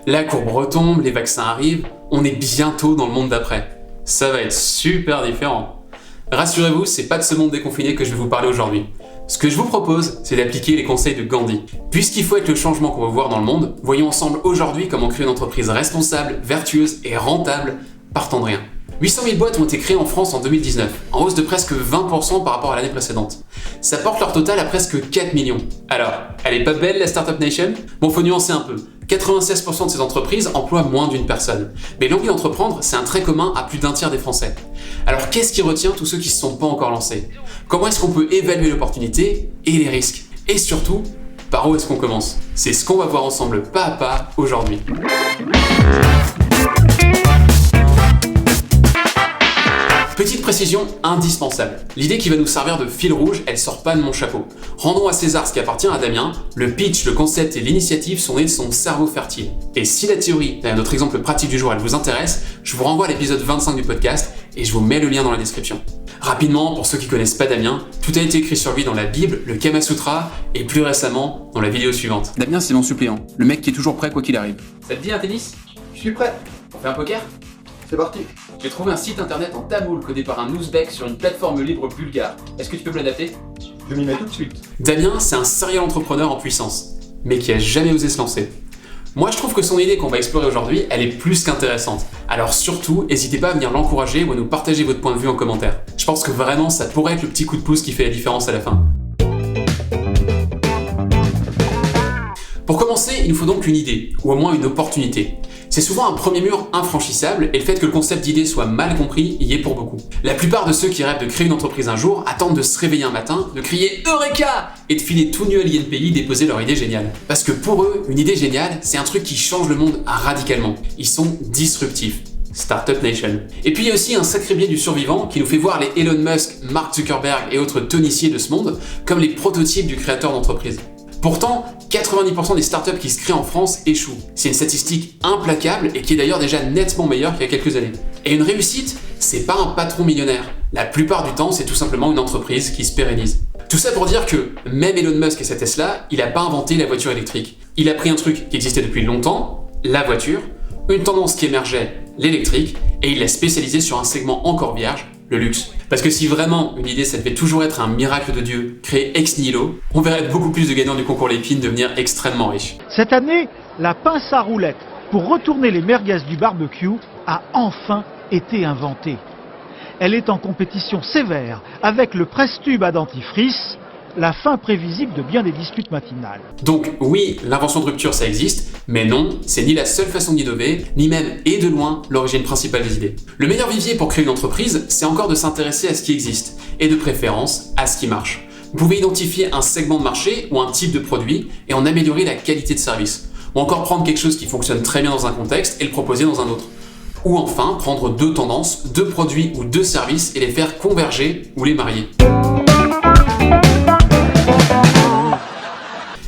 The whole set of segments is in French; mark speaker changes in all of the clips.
Speaker 1: La courbe retombe, les vaccins arrivent, on est bientôt dans le monde d'après. Ça va être super différent. Rassurez-vous, c'est pas de ce monde déconfiné que je vais vous parler aujourd'hui. Ce que je vous propose, c'est d'appliquer les conseils de Gandhi. Puisqu'il faut être le changement qu'on veut voir dans le monde, voyons ensemble aujourd'hui comment créer une entreprise responsable, vertueuse et rentable partant de rien. 800 000 boîtes ont été créées en France en 2019, en hausse de presque 20% par rapport à l'année précédente. Ça porte leur total à presque 4 millions. Alors, elle est pas belle la Startup Nation ? Bon, faut nuancer un peu. 96% de ces entreprises emploient moins d'une personne. Mais l'envie d'entreprendre, c'est un trait commun à plus d'un tiers des Français. Alors qu'est-ce qui retient tous ceux qui ne se sont pas encore lancés ? Comment est-ce qu'on peut évaluer l'opportunité et les risques ? Et surtout, par où est-ce qu'on commence ? C'est ce qu'on va voir ensemble pas à pas aujourd'hui. Petite précision indispensable. L'idée qui va nous servir de fil rouge, elle sort pas de mon chapeau. Rendons à César ce qui appartient à Damien. Le pitch, le concept et l'initiative sont nés de son cerveau fertile. Et si la théorie, notre exemple pratique du jour, elle vous intéresse, je vous renvoie à l'épisode 25 du podcast et je vous mets le lien dans la description. Rapidement, pour ceux qui connaissent pas Damien, tout a été écrit sur lui dans la Bible, le Kama Sutra et plus récemment dans la vidéo suivante. Damien, c'est mon suppléant, le mec qui est toujours prêt quoi qu'il arrive. Ça te dit un tennis ?
Speaker 2: Je suis prêt.
Speaker 1: On fait un poker ?
Speaker 2: C'est parti.
Speaker 1: J'ai trouvé un site internet en tamoul codé par un ouzbek sur une plateforme libre bulgare. Est-ce que tu peux me l'adapter ?
Speaker 2: Je m'y mets tout de suite.
Speaker 1: Damien, c'est un serial entrepreneur en puissance, mais qui a jamais osé se lancer. Moi, je trouve que son idée qu'on va explorer aujourd'hui, elle est plus qu'intéressante. Alors surtout, n'hésitez pas à venir l'encourager ou à nous partager votre point de vue en commentaire. Je pense que vraiment, ça pourrait être le petit coup de pouce qui fait la différence à la fin. Pour commencer, il nous faut donc une idée, ou au moins une opportunité. C'est souvent un premier mur infranchissable et le fait que le concept d'idée soit mal compris y est pour beaucoup. La plupart de ceux qui rêvent de créer une entreprise un jour attendent de se réveiller un matin, de crier « Eureka !» et de filer tout nu à l'INPI déposer leur idée géniale. Parce que pour eux, une idée géniale, c'est un truc qui change le monde radicalement. Ils sont disruptifs. Startup Nation. Et puis il y a aussi un sacré biais du survivant qui nous fait voir les Elon Musk, Mark Zuckerberg et autres toniciers de ce monde comme les prototypes du créateur d'entreprise. Pourtant, 90% des startups qui se créent en France échouent. C'est une statistique implacable et qui est d'ailleurs déjà nettement meilleure qu'il y a quelques années. Et une réussite, c'est pas un patron millionnaire. La plupart du temps, c'est tout simplement une entreprise qui se pérennise. Tout ça pour dire que même Elon Musk et sa Tesla, il a pas inventé la voiture électrique. Il a pris un truc qui existait depuis longtemps, la voiture, une tendance qui émergeait, l'électrique, et il l'a spécialisé sur un segment encore vierge, le luxe. Parce que si vraiment une idée ça devait toujours être un miracle de Dieu, créé ex nihilo, on verrait beaucoup plus de gagnants du concours Lépine devenir extrêmement riches.
Speaker 3: Cette année, la pince à roulettes pour retourner les merguez du barbecue a enfin été inventée. Elle est en compétition sévère avec le presse-tube à dentifrice, la fin prévisible de bien des disputes matinales.
Speaker 1: Donc oui, l'invention de rupture ça existe, mais non, c'est ni la seule façon d'innover, ni même, et de loin, l'origine principale des idées. Le meilleur vivier pour créer une entreprise, c'est encore de s'intéresser à ce qui existe, et de préférence, à ce qui marche. Vous pouvez identifier un segment de marché ou un type de produit, et en améliorer la qualité de service. Ou encore prendre quelque chose qui fonctionne très bien dans un contexte et le proposer dans un autre. Ou enfin, prendre deux tendances, deux produits ou deux services et les faire converger ou les marier.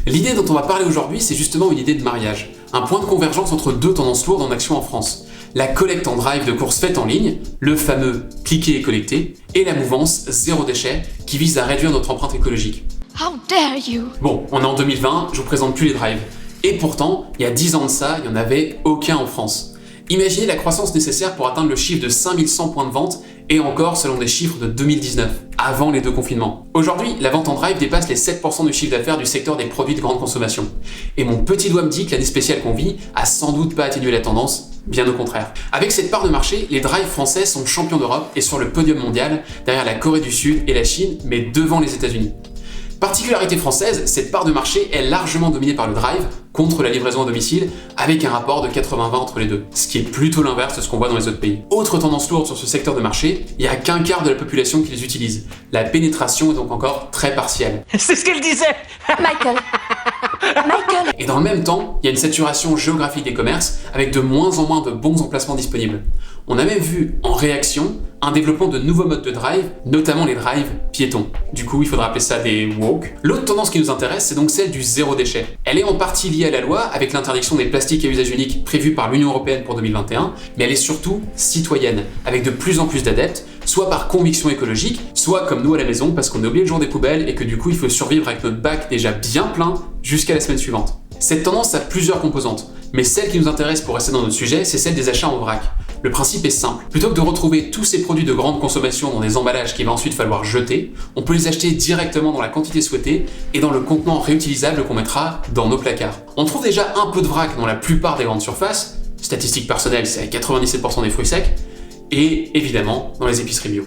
Speaker 1: L'idée dont on va parler aujourd'hui, c'est justement une idée de mariage, un point de convergence entre deux tendances lourdes en action en France. La collecte en drive de courses faites en ligne, le fameux cliquer et collecter, et la mouvance zéro déchet qui vise à réduire notre empreinte écologique.
Speaker 4: How dare you?
Speaker 1: Bon, on est en 2020, je vous présente plus les drives. Et pourtant, il y a 10 ans de ça, il n'y en avait aucun en France. Imaginez la croissance nécessaire pour atteindre le chiffre de 5100 points de vente, et encore selon des chiffres de 2019, avant les deux confinements. Aujourd'hui, la vente en drive dépasse les 7% du chiffre d'affaires du secteur des produits de grande consommation. Et mon petit doigt me dit que l'année spéciale qu'on vit a sans doute pas atténué la tendance, bien au contraire. Avec cette part de marché, les drives français sont champions d'Europe et sur le podium mondial, derrière la Corée du Sud et la Chine, mais devant les États-Unis. Particularité française, cette part de marché est largement dominée par le drive, contre la livraison à domicile, avec un rapport de 80-20 entre les deux, ce qui est plutôt l'inverse de ce qu'on voit dans les autres pays. Autre tendance lourde sur ce secteur de marché, il n'y a qu'un quart de la population qui les utilise. La pénétration est donc encore très partielle.
Speaker 5: C'est ce qu'elle disait.
Speaker 4: Michael. Michael.
Speaker 1: Et dans le même temps, il y a une saturation géographique des commerces, avec de moins en moins de bons emplacements disponibles. On a même vu, en réaction, un développement de nouveaux modes de drive, notamment les drives piétons. Du coup, il faudra appeler ça des woke. L'autre tendance qui nous intéresse, c'est donc celle du zéro déchet. Elle est en partie liée à la loi, avec l'interdiction des plastiques à usage unique prévue par l'Union Européenne pour 2021, mais elle est surtout citoyenne, avec de plus en plus d'adeptes, soit par conviction écologique, soit comme nous à la maison, parce qu'on a oublié le jour des poubelles et que du coup, il faut survivre avec notre bac déjà bien plein jusqu'à la semaine suivante. Cette tendance a plusieurs composantes. Mais celle qui nous intéresse pour rester dans notre sujet, c'est celle des achats en vrac. Le principe est simple. Plutôt que de retrouver tous ces produits de grande consommation dans des emballages qu'il va ensuite falloir jeter, on peut les acheter directement dans la quantité souhaitée et dans le contenant réutilisable qu'on mettra dans nos placards. On trouve déjà un peu de vrac dans la plupart des grandes surfaces, statistique personnelle c'est à 97% des fruits secs, et évidemment dans les épiceries bio.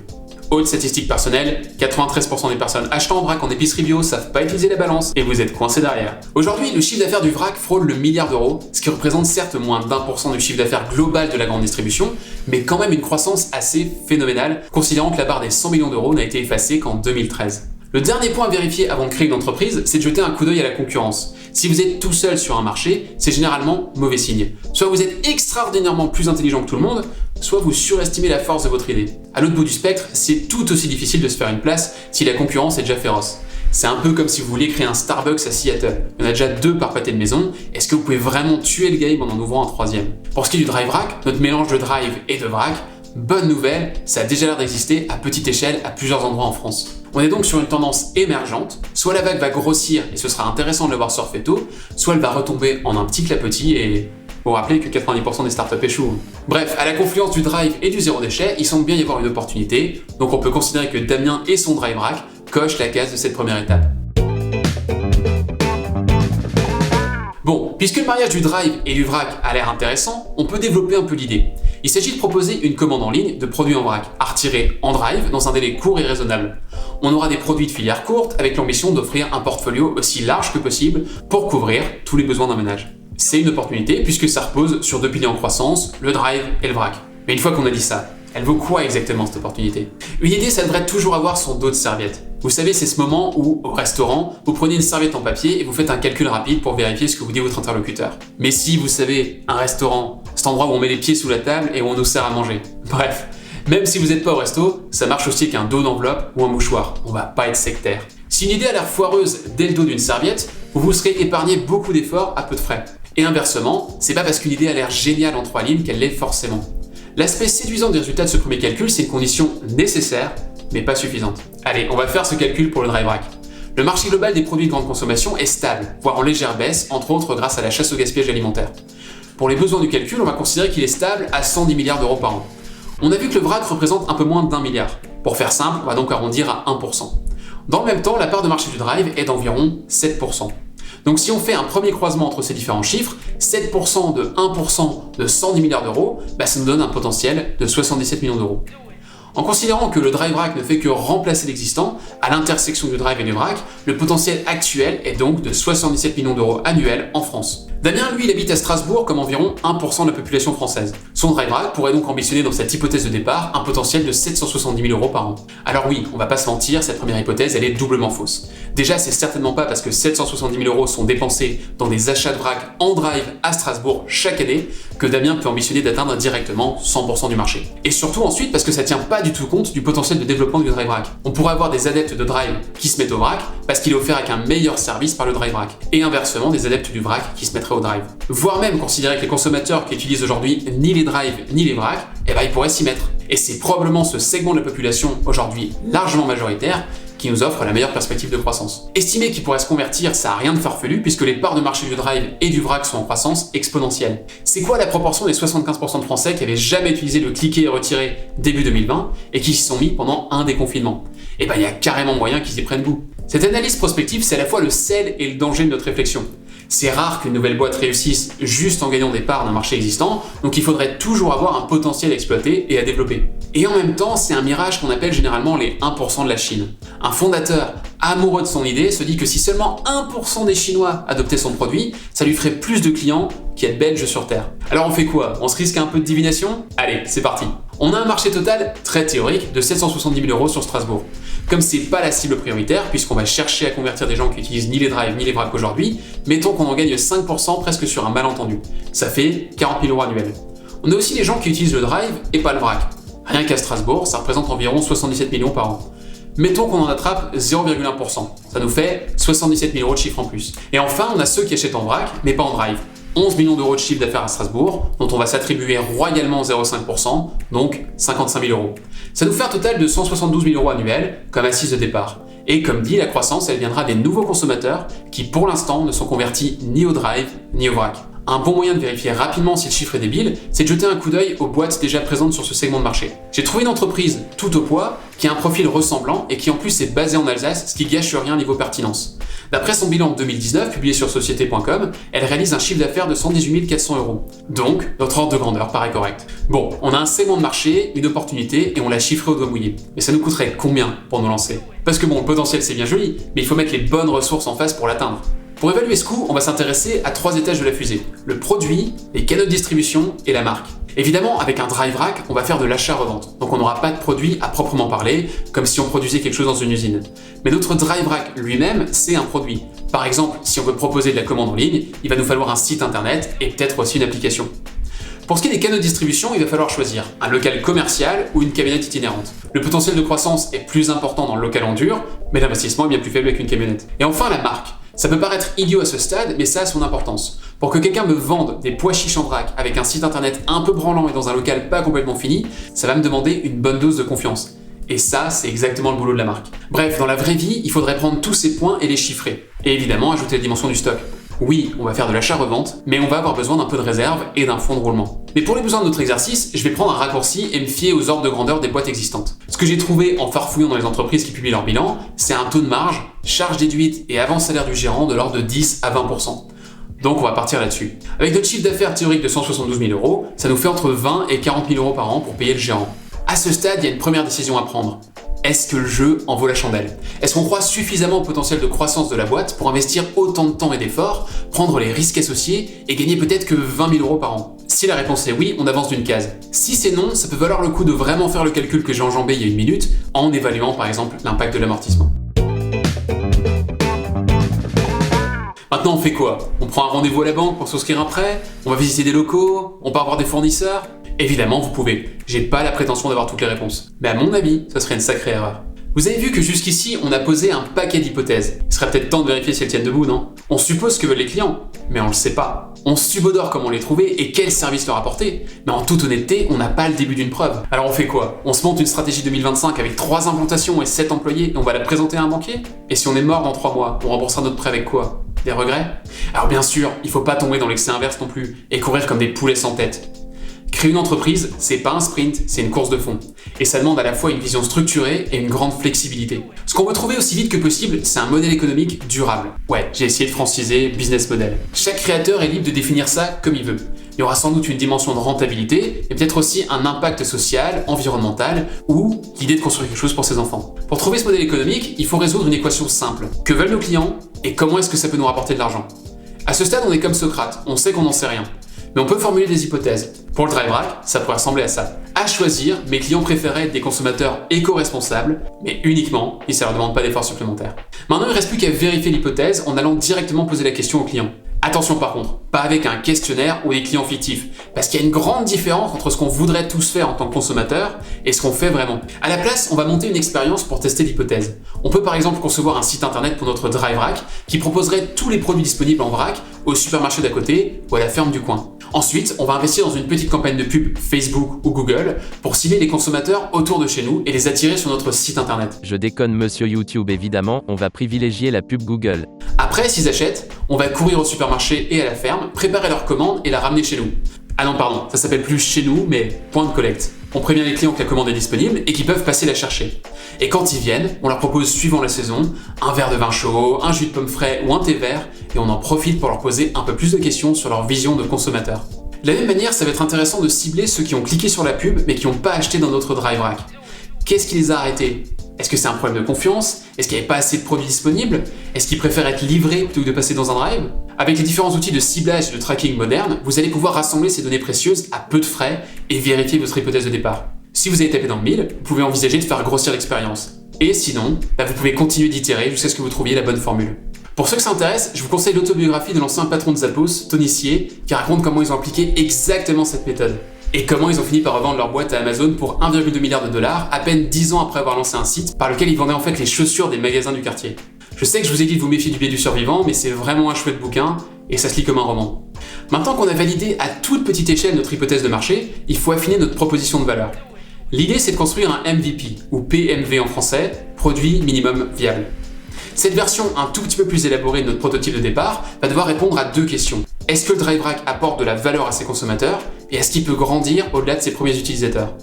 Speaker 1: Autre statistique personnelle, 93% des personnes achetant en vrac en épicerie bio savent pas utiliser la balance et vous êtes coincé derrière. Aujourd'hui, le chiffre d'affaires du vrac frôle le milliard d'euros, ce qui représente certes moins d'1% du chiffre d'affaires global de la grande distribution, mais quand même une croissance assez phénoménale, considérant que la barre des 100 millions d'euros n'a été effacée qu'en 2013. Le dernier point à vérifier avant de créer une entreprise, c'est de jeter un coup d'œil à la concurrence. Si vous êtes tout seul sur un marché, c'est généralement mauvais signe. Soit vous êtes extraordinairement plus intelligent que tout le monde, soit vous surestimez la force de votre idée. À l'autre bout du spectre, c'est tout aussi difficile de se faire une place si la concurrence est déjà féroce. C'est un peu comme si vous vouliez créer un Starbucks à Seattle. Il y en a déjà 2 par pâté de maison, est-ce que vous pouvez vraiment tuer le game en ouvrant un 3e? Pour ce qui est du drive rack, notre mélange de drive et de vrac, bonne nouvelle, ça a déjà l'air d'exister à petite échelle à plusieurs endroits en France. On est donc sur une tendance émergente, soit la vague va grossir et ce sera intéressant de le voir surfer tôt, soit elle va retomber en un petit clapotis et vous rappelez que 90% des startups échouent. Bref, à la confluence du drive et du zéro déchet, il semble bien y avoir une opportunité, donc on peut considérer que Damien et son drive rack cochent la case de cette première étape. Bon, puisque le mariage du drive et du vrac a l'air intéressant, on peut développer un peu l'idée. Il s'agit de proposer une commande en ligne de produits en vrac, à retirer en drive dans un délai court et raisonnable. On aura des produits de filière courte avec l'ambition d'offrir un portfolio aussi large que possible pour couvrir tous les besoins d'un ménage. C'est une opportunité puisque ça repose sur 2 piliers en croissance, le drive et le vrac. Mais une fois qu'on a dit ça, elle vaut quoi exactement cette opportunité? Une idée, ça devrait toujours avoir son dos de serviette. Vous savez, c'est ce moment où, au restaurant, vous prenez une serviette en papier et vous faites un calcul rapide pour vérifier ce que vous dit votre interlocuteur. Mais si, vous savez, un restaurant, cet endroit où on met les pieds sous la table et où on nous sert à manger. Bref, même si vous n'êtes pas au resto, ça marche aussi avec un dos d'enveloppe ou un mouchoir. On va pas être sectaire. Si une idée a l'air foireuse dès le dos d'une serviette, vous vous serez épargné beaucoup d'efforts à peu de frais. Et inversement, c'est pas parce qu'une idée a l'air géniale en 3 lignes qu'elle l'est forcément. L'aspect séduisant des résultats de ce premier calcul, c'est une condition nécessaire, mais pas suffisante. Allez, on va faire ce calcul pour le drive rack. Le marché global des produits de grande consommation est stable, voire en légère baisse, entre autres grâce à la chasse au gaspillage alimentaire. Pour les besoins du calcul, on va considérer qu'il est stable à 110 milliards d'euros par an. On a vu que le vrac représente un peu moins d'1 milliard. Pour faire simple, on va donc arrondir à 1%. Dans le même temps, la part de marché du drive est d'environ 7%. Donc si on fait un premier croisement entre ces différents chiffres, 7% de 1% de 110 milliards d'euros, ça nous donne un potentiel de 77 millions d'euros. En considérant que le drive rack ne fait que remplacer l'existant, à l'intersection du drive et du vrac, le potentiel actuel est donc de 77 millions d'euros annuels en France. Damien, lui, il habite à Strasbourg comme environ 1% de la population française. Son drive rack pourrait donc ambitionner dans cette hypothèse de départ un potentiel de 770 000 euros par an. Alors oui, on va pas se mentir, cette première hypothèse, elle est doublement fausse. Déjà, c'est certainement pas parce que 770 000 euros sont dépensés dans des achats de vrac en drive à Strasbourg chaque année que Damien peut ambitionner d'atteindre directement 100% du marché. Et surtout ensuite parce que ça tient pas du tout compte du potentiel de développement du drive rack. On pourrait avoir des adeptes de drive qui se mettent au vrac parce qu'il est offert avec un meilleur service par le drive rack. Et inversement, des adeptes du vrac qui se mettraient au drive. Voire même considérer que les consommateurs qui utilisent aujourd'hui ni les drives ni les vracs, ils pourraient s'y mettre. Et c'est probablement ce segment de la population aujourd'hui largement majoritaire qui nous offre la meilleure perspective de croissance. Estimer qu'il pourrait se convertir, ça n'a rien de farfelu puisque les parts de marché du drive et du vrac sont en croissance exponentielle. C'est quoi la proportion des 75% de Français qui avaient jamais utilisé le cliquer et retirer début 2020 et qui s'y sont mis pendant un déconfinement? Il y a carrément moyen qu'ils y prennent goût. Cette analyse prospective, c'est à la fois le sel et le danger de notre réflexion. C'est rare qu'une nouvelle boîte réussisse juste en gagnant des parts d'un marché existant, donc il faudrait toujours avoir un potentiel à exploiter et à développer. Et en même temps, c'est un mirage qu'on appelle généralement les 1% de la Chine. Un fondateur amoureux de son idée se dit que si seulement 1% des Chinois adoptaient son produit, ça lui ferait plus de clients qu'il y a de Belges sur Terre. Alors on fait quoi? On se risque un peu de divination? Allez, c'est parti. On a un marché total très théorique de 770 000 euros sur Strasbourg. Comme c'est pas la cible prioritaire, puisqu'on va chercher à convertir des gens qui utilisent ni les drives ni les vracs aujourd'hui, mettons qu'on en gagne 5% presque sur un malentendu. Ça fait 40 000 euros annuels. On a aussi les gens qui utilisent le drive et pas le vrac. Rien qu'à Strasbourg, ça représente environ 77 millions par an. Mettons qu'on en attrape 0,1%. Ça nous fait 77 000 euros de chiffre en plus. Et enfin, on a ceux qui achètent en vrac, mais pas en drive. 11 millions d'euros de chiffre d'affaires à Strasbourg, dont on va s'attribuer royalement 0,5%, donc 55 000 euros. Ça nous fait un total de 172 000 euros annuels comme assise de départ. Et comme dit, la croissance, elle viendra des nouveaux consommateurs qui, pour l'instant, ne sont convertis ni au drive ni au vrac. Un bon moyen de vérifier rapidement si le chiffre est débile, c'est de jeter un coup d'œil aux boîtes déjà présentes sur ce segment de marché. J'ai trouvé une entreprise tout au poids qui a un profil ressemblant et qui en plus est basée en Alsace, ce qui gâche rien niveau pertinence. D'après son bilan de 2019, publié sur société.com, elle réalise un chiffre d'affaires de 118 400 €. Donc, notre ordre de grandeur paraît correct. Bon, on a un segment de marché, une opportunité, et on l'a chiffré au doigt mouillé. Mais ça nous coûterait combien pour nous lancer? Parce que bon, le potentiel c'est bien joli, mais il faut mettre les bonnes ressources en face pour l'atteindre. Pour évaluer ce coût, on va s'intéresser à 3 étages de la fusée. Le produit, les canaux de distribution et la marque. Évidemment, avec un drive rack, on va faire de l'achat-revente. Donc on n'aura pas de produit à proprement parler, comme si on produisait quelque chose dans une usine. Mais notre drive rack lui-même, c'est un produit. Par exemple, si on veut proposer de la commande en ligne, il va nous falloir un site internet et peut-être aussi une application. Pour ce qui est des canaux de distribution, il va falloir choisir un local commercial ou une camionnette itinérante. Le potentiel de croissance est plus important dans le local en dur, mais l'investissement est bien plus faible avec une camionnette. Et enfin, la marque. Ça peut paraître idiot à ce stade, mais ça a son importance. Pour que quelqu'un me vende des pois chiches en vrac avec un site internet un peu branlant et dans un local pas complètement fini, ça va me demander une bonne dose de confiance. Et ça, c'est exactement le boulot de la marque. Bref, dans la vraie vie, il faudrait prendre tous ces points et les chiffrer. Et évidemment, ajouter la dimension du stock. Oui, on va faire de l'achat-revente, mais on va avoir besoin d'un peu de réserve et d'un fonds de roulement. Mais pour les besoins de notre exercice, je vais prendre un raccourci et me fier aux ordres de grandeur des boîtes existantes. Ce que j'ai trouvé en farfouillant dans les entreprises qui publient leur bilan, c'est un taux de marge, charge déduite et avant salaire du gérant de l'ordre de 10 à 20%. Donc on va partir là-dessus. Avec notre chiffre d'affaires théorique de 172 000 €, ça nous fait entre 20 et 40 000 € par an pour payer le gérant. À ce stade, il y a une première décision à prendre. Est-ce que le jeu en vaut la chandelle? Est-ce qu'on croit suffisamment au potentiel de croissance de la boîte pour investir autant de temps et d'efforts, prendre les risques associés et gagner peut-être que 20 000 € par an? Si la réponse est oui, on avance d'une case. Si c'est non, ça peut valoir le coup de vraiment faire le calcul que j'ai enjambé il y a une minute en évaluant par exemple l'impact de l'amortissement. Maintenant, on fait quoi? On prend un rendez-vous à la banque pour souscrire un prêt? On va visiter des locaux? On part voir des fournisseurs? Évidemment, vous pouvez. J'ai pas la prétention d'avoir toutes les réponses. Mais à mon avis, ce serait une sacrée erreur. Vous avez vu que jusqu'ici, on a posé un paquet d'hypothèses. Il serait peut-être temps de vérifier si elles tiennent debout, non? On suppose ce que veulent les clients, mais on le sait pas. On subodore comment les trouver et quel service leur apporter. Mais en toute honnêteté, on n'a pas le début d'une preuve. Alors on fait quoi? On se monte une stratégie 2025 avec 3 implantations et 7 employés et on va la présenter à un banquier? Et si on est mort dans 3 mois, on remboursera notre prêt avec quoi? Des regrets? Alors bien sûr, il faut pas tomber dans l'excès inverse non plus et courir comme des poulets sans tête. Créer une entreprise, c'est pas un sprint, c'est une course de fond. Et ça demande à la fois une vision structurée et une grande flexibilité. Ce qu'on veut trouver aussi vite que possible, c'est un modèle économique durable. Ouais, j'ai essayé de franciser business model. Chaque créateur est libre de définir ça comme il veut. Il y aura sans doute une dimension de rentabilité, et peut-être aussi un impact social, environnemental, ou l'idée de construire quelque chose pour ses enfants. Pour trouver ce modèle économique, il faut résoudre une équation simple. Que veulent nos clients, et comment est-ce que ça peut nous rapporter de l'argent? À ce stade, on est comme Socrate, on sait qu'on n'en sait rien. Mais on peut formuler des hypothèses. Pour le drive rack, ça pourrait ressembler à ça. À choisir, mes clients préféraient être des consommateurs éco-responsables, mais uniquement si ça leur demande pas d'efforts supplémentaires. Maintenant, il ne reste plus qu'à vérifier l'hypothèse en allant directement poser la question au client. Attention par contre, pas avec un questionnaire ou des clients fictifs, parce qu'il y a une grande différence entre ce qu'on voudrait tous faire en tant que consommateur et ce qu'on fait vraiment. À la place, on va monter une expérience pour tester l'hypothèse. On peut par exemple concevoir un site internet pour notre drive rack qui proposerait tous les produits disponibles en vrac au supermarché d'à côté ou à la ferme du coin. Ensuite, on va investir dans une petite campagne de pub Facebook ou Google pour cibler les consommateurs autour de chez nous et les attirer sur notre site internet.
Speaker 5: Je déconne monsieur YouTube évidemment, on va privilégier la pub Google.
Speaker 1: Après, s'ils achètent, on va courir au supermarché et à la ferme, préparer leur commande et la ramener chez nous. Ah non, pardon, ça s'appelle plus chez nous, mais point de collecte. On prévient les clients que la commande est disponible et qu'ils peuvent passer la chercher. Et quand ils viennent, on leur propose, suivant la saison, un verre de vin chaud, un jus de pomme frais ou un thé vert, et on en profite pour leur poser un peu plus de questions sur leur vision de consommateur. De la même manière, ça va être intéressant de cibler ceux qui ont cliqué sur la pub mais qui n'ont pas acheté dans notre drive rack. Qu'est-ce qui les a arrêtés? Est-ce que c'est un problème de confiance? Est-ce qu'il n'y avait pas assez de produits disponibles? Est-ce qu'ils préfèrent être livrés plutôt que de passer dans un drive? Avec les différents outils de ciblage et de tracking modernes, vous allez pouvoir rassembler ces données précieuses à peu de frais et vérifier votre hypothèse de départ. Si vous avez tapé dans le mille, vous pouvez envisager de faire grossir l'expérience. Et sinon, vous pouvez continuer d'itérer jusqu'à ce que vous trouviez la bonne formule. Pour ceux que ça intéresse, je vous conseille l'autobiographie de l'ancien patron de Zappos, Tony Sier, qui raconte comment ils ont appliqué exactement cette méthode. Et comment ils ont fini par revendre leur boîte à Amazon pour 1,2 milliard $, à peine 10 ans après avoir lancé un site par lequel ils vendaient en fait les chaussures des magasins du quartier. Je sais que je vous ai dit de vous méfier du biais du survivant, mais c'est vraiment un chouette bouquin, et ça se lit comme un roman. Maintenant qu'on a validé à toute petite échelle notre hypothèse de marché, il faut affiner notre proposition de valeur. L'idée, c'est de construire un MVP, ou PMV en français, produit minimum viable. Cette version un tout petit peu plus élaborée de notre prototype de départ va devoir répondre à 2 questions. Est-ce que le drive rack apporte de la valeur à ses consommateurs et est-ce qu'il peut grandir au-delà de ses premiers utilisateurs?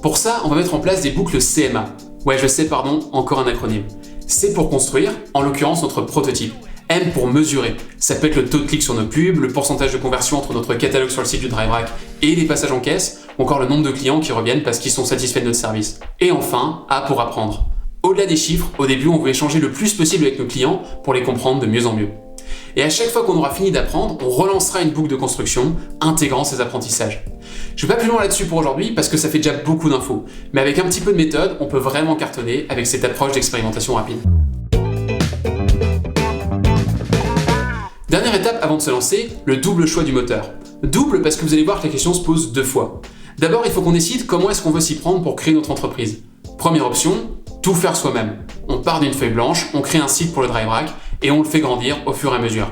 Speaker 1: Pour ça, on va mettre en place des boucles CMA. Ouais, je sais, pardon, encore un acronyme. C'est pour construire, en l'occurrence notre prototype. M pour mesurer. Ça peut être le taux de clic sur nos pubs, le pourcentage de conversion entre notre catalogue sur le site du drive rack et les passages en caisse, ou encore le nombre de clients qui reviennent parce qu'ils sont satisfaits de notre service. Et enfin, A pour apprendre. Au-delà des chiffres, au début, on veut échanger le plus possible avec nos clients pour les comprendre de mieux en mieux. Et à chaque fois qu'on aura fini d'apprendre, on relancera une boucle de construction, intégrant ces apprentissages. Je vais pas plus loin là-dessus pour aujourd'hui parce que ça fait déjà beaucoup d'infos, mais avec un petit peu de méthode, on peut vraiment cartonner avec cette approche d'expérimentation rapide. Dernière étape avant de se lancer, le double choix du moteur. Double parce que vous allez voir que la question se pose deux fois. D'abord, il faut qu'on décide comment est-ce qu'on veut s'y prendre pour créer notre entreprise. Première option, tout faire soi-même. On part d'une feuille blanche, on crée un site pour le drive rack et on le fait grandir au fur et à mesure.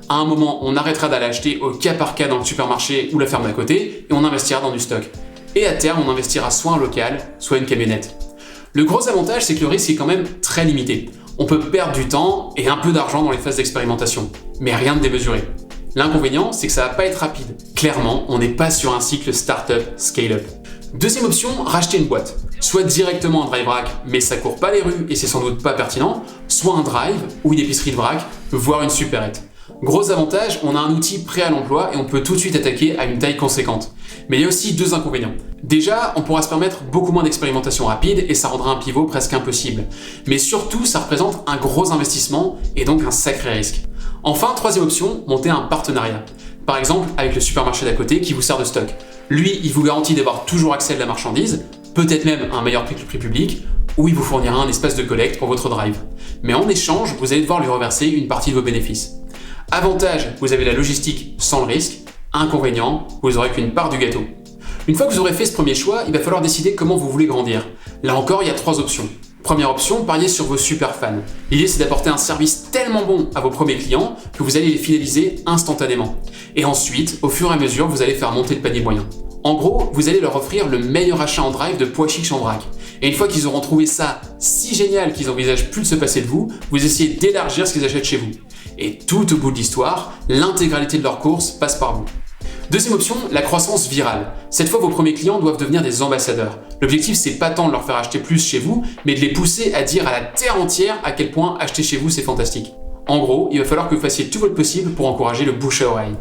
Speaker 1: À un moment, on arrêtera d'aller acheter au cas par cas dans le supermarché ou la ferme d'à côté et on investira dans du stock. Et à terme, on investira soit un local, soit une camionnette. Le gros avantage, c'est que le risque est quand même très limité. On peut perdre du temps et un peu d'argent dans les phases d'expérimentation, mais rien de démesuré. L'inconvénient, c'est que ça va pas être rapide. Clairement, on n'est pas sur un cycle startup, scale-up. Deuxième option, racheter une boîte. Soit directement un drive rack, mais ça court pas les rues et c'est sans doute pas pertinent, soit un drive ou une épicerie de vrac, voire une supérette. Gros avantage, on a un outil prêt à l'emploi et on peut tout de suite attaquer à une taille conséquente. Mais il y a aussi deux inconvénients. Déjà, on pourra se permettre beaucoup moins d'expérimentation rapide et ça rendra un pivot presque impossible. Mais surtout, ça représente un gros investissement et donc un sacré risque. Enfin, troisième option, monter un partenariat. Par exemple, avec le supermarché d'à côté qui vous sert de stock. Lui, il vous garantit d'avoir toujours accès à de la marchandise, peut-être même à un meilleur prix que le prix public, ou il vous fournira un espace de collecte pour votre drive. Mais en échange, vous allez devoir lui reverser une partie de vos bénéfices. Avantage, vous avez la logistique sans le risque. Inconvénient, vous aurez qu'une part du gâteau. Une fois que vous aurez fait ce premier choix, il va falloir décider comment vous voulez grandir. Là encore, il y a trois options. Première option, parier sur vos super fans. L'idée, c'est d'apporter un service tellement bon à vos premiers clients que vous allez les fidéliser instantanément. Et ensuite, au fur et à mesure, vous allez faire monter le panier moyen. En gros, vous allez leur offrir le meilleur achat en drive de pois chiches en vrac. Et une fois qu'ils auront trouvé ça si génial qu'ils envisagent plus de se passer de vous, vous essayez d'élargir ce qu'ils achètent chez vous. Et tout au bout de l'histoire, l'intégralité de leurs courses passe par vous. Deuxième option, la croissance virale. Cette fois, vos premiers clients doivent devenir des ambassadeurs. L'objectif, c'est pas tant de leur faire acheter plus chez vous, mais de les pousser à dire à la terre entière à quel point acheter chez vous, c'est fantastique. En gros, il va falloir que vous fassiez tout votre possible pour encourager le bouche à oreille.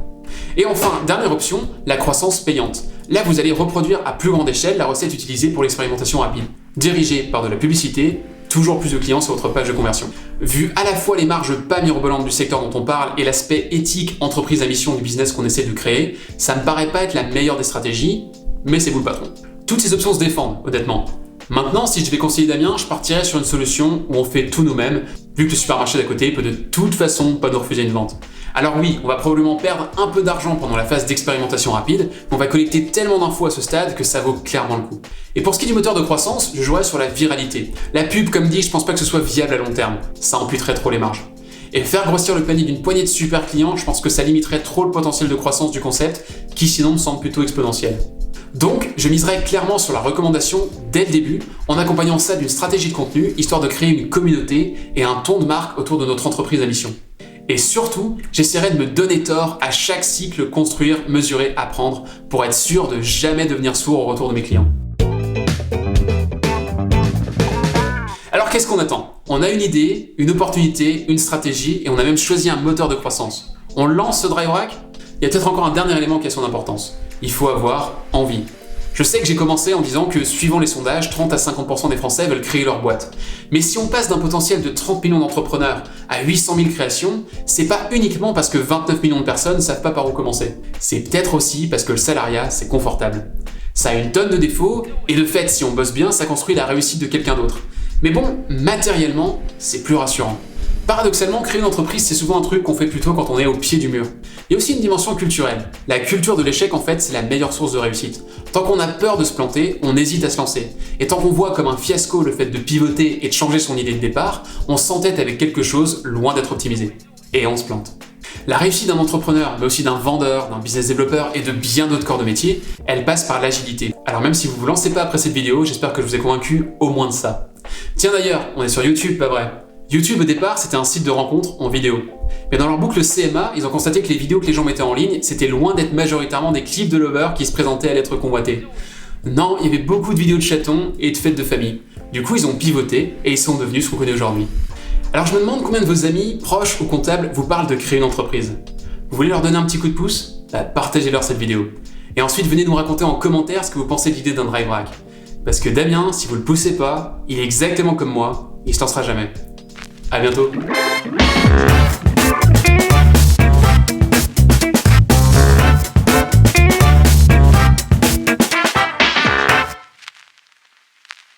Speaker 1: Et enfin, dernière option, la croissance payante. Là, vous allez reproduire à plus grande échelle la recette utilisée pour l'expérimentation rapide. Dirigée par de la publicité, toujours plus de clients sur votre page de conversion. Vu à la fois les marges pas mirobolantes du secteur dont on parle et l'aspect éthique entreprise à mission du business qu'on essaie de créer, ça me paraît pas être la meilleure des stratégies, mais c'est vous le patron. Toutes ces options se défendent, honnêtement. Maintenant, si je devais conseiller Damien, je partirais sur une solution où on fait tout nous-mêmes, vu que le supermarché d'à côté peut de toute façon pas nous refuser une vente. Alors oui, on va probablement perdre un peu d'argent pendant la phase d'expérimentation rapide, mais on va collecter tellement d'infos à ce stade que ça vaut clairement le coup. Et pour ce qui est du moteur de croissance, je jouerais sur la viralité. La pub, comme dit, je pense pas que ce soit viable à long terme. Ça amputerait trop les marges. Et faire grossir le panier d'une poignée de super clients, je pense que ça limiterait trop le potentiel de croissance du concept, qui sinon me semble plutôt exponentiel. Donc, je miserais clairement sur la recommandation dès le début, en accompagnant ça d'une stratégie de contenu, histoire de créer une communauté et un ton de marque autour de notre entreprise à mission. Et surtout, j'essaierai de me donner tort à chaque cycle construire, mesurer, apprendre, pour être sûr de jamais devenir sourd au retour de mes clients. Alors qu'est-ce qu'on attend? On a une idée, une opportunité, une stratégie, et on a même choisi un moteur de croissance. On lance ce drive rack? Il y a peut-être encore un dernier élément qui a son importance. Il faut avoir envie. Je sais que j'ai commencé en disant que, suivant les sondages, 30 à 50% des Français veulent créer leur boîte. Mais si on passe d'un potentiel de 30 millions d'entrepreneurs à 800 000 créations, c'est pas uniquement parce que 29 millions de personnes savent pas par où commencer. C'est peut-être aussi parce que le salariat, c'est confortable. Ça a une tonne de défauts, et de fait, si on bosse bien, ça construit la réussite de quelqu'un d'autre. Mais bon, matériellement, c'est plus rassurant. Paradoxalement, créer une entreprise, c'est souvent un truc qu'on fait plutôt quand on est au pied du mur. Il y a aussi une dimension culturelle. La culture de l'échec, en fait, c'est la meilleure source de réussite. Tant qu'on a peur de se planter, on hésite à se lancer. Et tant qu'on voit comme un fiasco le fait de pivoter et de changer son idée de départ, on s'entête avec quelque chose loin d'être optimisé. Et on se plante. La réussite d'un entrepreneur, mais aussi d'un vendeur, d'un business développeur et de bien d'autres corps de métier, elle passe par l'agilité. Alors même si vous vous lancez pas après cette vidéo, j'espère que je vous ai convaincu au moins de ça. Tiens d'ailleurs, on est sur YouTube, pas vrai? YouTube au départ, c'était un site de rencontre en vidéo. Mais dans leur boucle CMA, ils ont constaté que les vidéos que les gens mettaient en ligne, c'était loin d'être majoritairement des clips de lovers qui se présentaient à l'être convoité. Non, il y avait beaucoup de vidéos de chatons et de fêtes de famille. Du coup, ils ont pivoté et ils sont devenus ce qu'on connaît aujourd'hui. Alors je me demande combien de vos amis, proches ou comptables vous parlent de créer une entreprise. Vous voulez leur donner un petit coup de pouce ? Partagez-leur cette vidéo. Et ensuite, venez nous raconter en commentaire ce que vous pensez de l'idée d'un drive rack. Parce que Damien, si vous le poussez pas, il est exactement comme moi, il se lancera jamais. À bientôt.